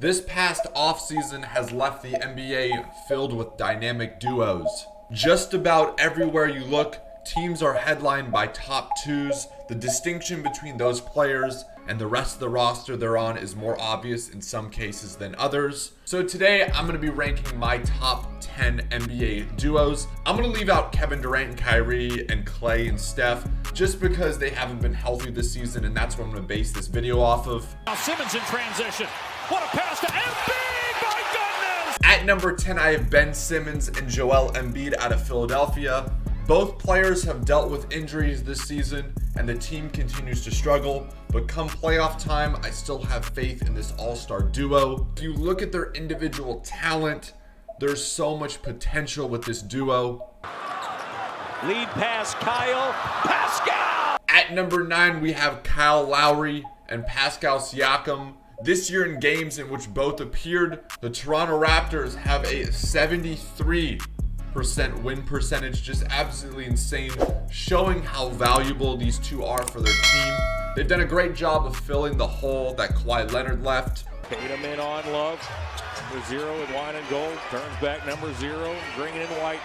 This past offseason has left the NBA filled with dynamic duos. Just about everywhere you look, teams are headlined by top twos. The distinction between those players and the rest of the roster they're on is more obvious in some cases than others. So today I'm going to be ranking my top 10 NBA duos. I'm going to leave out Kevin Durant and Kyrie and Klay and Steph just because they haven't been healthy this season, and that's what I'm going to base this video off of. Now Simmons in transition. What a pass to Embiid, my goodness! At number 10, I have Ben Simmons and Joel Embiid out of Philadelphia. Both players have dealt with injuries this season, and the team continues to struggle. But come playoff time, I still have faith in this all-star duo. If you look at their individual talent, there's so much potential with this duo. Lead pass, Kyle. Pascal! At number 9, we have Kyle Lowry and Pascal Siakam. This year in games in which both appeared, the Toronto Raptors have a 73% win percentage, just absolutely insane, showing how valuable these two are for their team. They've done a great job of filling the hole that Kwai Leonard left. Tatum in on Love. Number 0 with wine and gold. Turns back number 0. Green and white.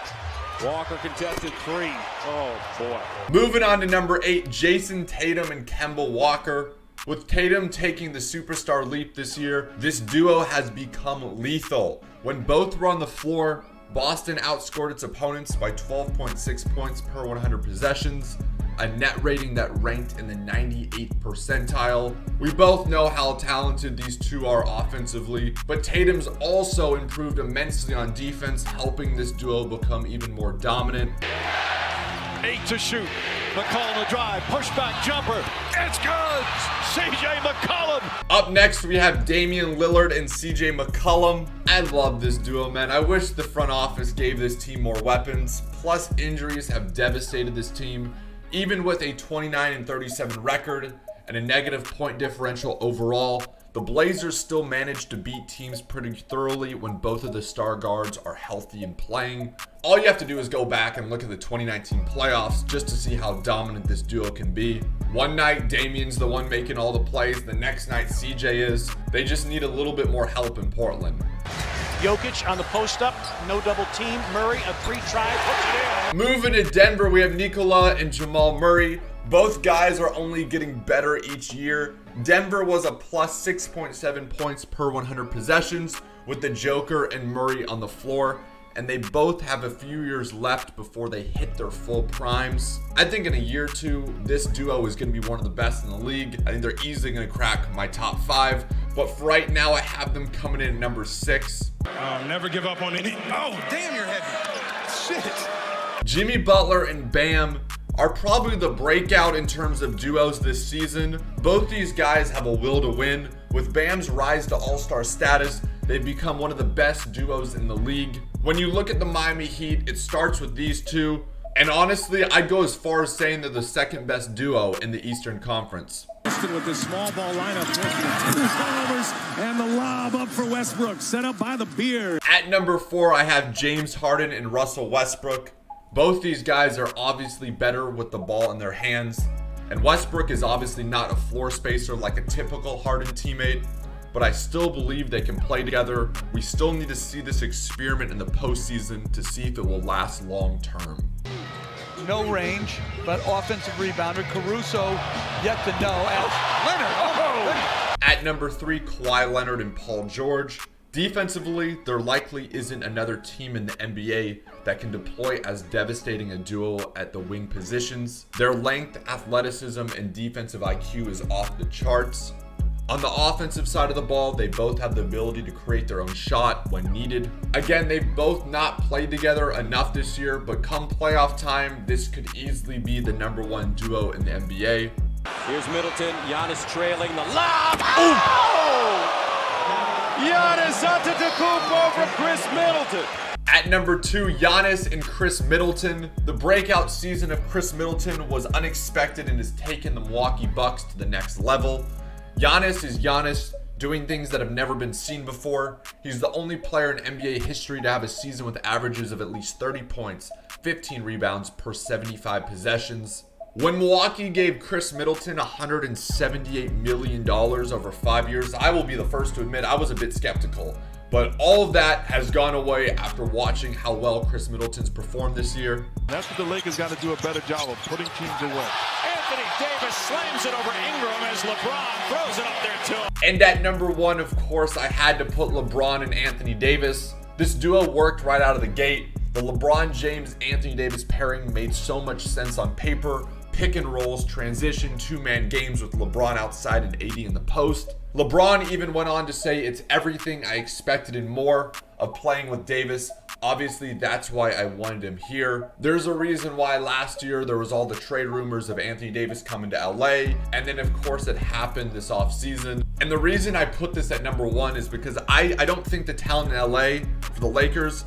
Walker contested 3. Oh boy. Moving on to number 8, Jason Tatum and Kemba Walker. With Tatum taking the superstar leap this year, this duo has become lethal. When both were on the floor, Boston outscored its opponents by 12.6 points per 100 possessions, a net rating that ranked in the 98th percentile. We both know how talented these two are offensively, but Tatum's also improved immensely on defense, helping this duo become even more dominant. 8 to shoot. McCollum a drive, pushback jumper. It's good. CJ McCollum. Up next, we have Damian Lillard and CJ McCollum. I love this duo, man. I wish the front office gave this team more weapons. Plus, injuries have devastated this team. Even with a 29-37 record and a negative point differential overall, the Blazers still managed to beat teams pretty thoroughly when both of the star guards are healthy and playing. All you have to do is go back and look at the 2019 playoffs just to see how dominant this duo can be. One night, Damian's the one making all the plays. The next night, CJ is. They just need a little bit more help in Portland. Jokic on the post up, no double team. Murray, a free try, puts it in. Moving to Denver, we have Nikola and Jamal Murray. Both guys are only getting better each year. Denver was a plus 6.7 points per 100 possessions with the Joker and Murray on the floor, and they both have a few years left before they hit their full primes. I think in a year or two, this duo is going to be one of the best in the league. I think they're easily going to crack my top 5, but for right now, I have them coming in at number 6. Never give up on any. Oh, damn, you're heavy. Shit. Jimmy Butler and Bam are probably the breakout in terms of duos this season. Both these guys have a will to win. With Bam's rise to all-star status, they've become one of the best duos in the league. When you look at the Miami Heat, it starts with these two. And honestly, I'd go as far as saying they're the second best duo in the Eastern Conference. With the small ball lineup, turnovers and the lob up for Westbrook, set up by the Beard. At number 4, I have James Harden and Russell Westbrook. Both these guys are obviously better with the ball in their hands, and Westbrook is obviously not a floor spacer like a typical Harden teammate, but I still believe they can play together. We still need to see this experiment in the postseason to see if it will last long term. No range, but offensive rebounder. Caruso yet to know. And Leonard, oh! At number 3, Kawhi Leonard and Paul George. Defensively, there likely isn't another team in the NBA that can deploy as devastating a duo at the wing positions. Their length, athleticism, and defensive IQ is off the charts. On the offensive side of the ball, they both have the ability to create their own shot when needed. Again, they've both not played together enough this year, but come playoff time, this could easily be the number 1 duo in the NBA. Here's Middleton. Yanis trailing the lob. Oh! Yanis Antetokounmpo from Chris Middleton. At number 2, Yanis and Chris Middleton. The breakout season of Chris Middleton was unexpected and has taken the Milwaukee Bucks to the next level. Yanis is Yanis, doing things that have never been seen before. He's the only player in NBA history to have a season with averages of at least 30 points, 15 rebounds per 75 possessions. When Milwaukee gave Chris Middleton $178 million over 5 years, I will be the first to admit I was a bit skeptical. But all of that has gone away after watching how well Chris Middleton's performed this year. That's what the Lakers got to do a better job of, putting teams away. Anthony Davis slams it over Ingram as LeBron throws it up there too. And at number 1, of course, I had to put LeBron and Anthony Davis. This duo worked right out of the gate. The LeBron James-Anthony Davis pairing made so much sense on paper. Pick and rolls, transition, two-man games with LeBron outside and AD in the post. LeBron even went on to say it's everything I expected and more of playing with Davis. Obviously, that's why I wanted him here. There's a reason why last year there was all the trade rumors of Anthony Davis coming to LA. And then, of course, it happened this offseason. And the reason I put this at number 1 is because I don't think the talent in LA for the Lakers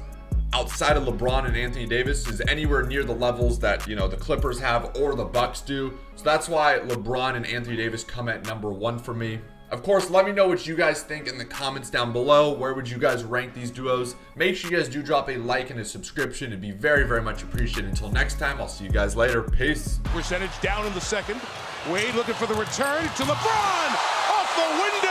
outside of LeBron and Anthony Davis is anywhere near the levels that, you know, the Clippers have or the Bucks do. So that's why LeBron and Anthony Davis come at number 1 for me. Of course, let me know what you guys think in the comments down below. Where would you guys rank these duos? Make sure you guys do drop a like and a subscription. It'd be very, very much appreciated. Until next time, I'll see you guys later. Peace. Percentage down in the second. Wade looking for the return to LeBron off the window.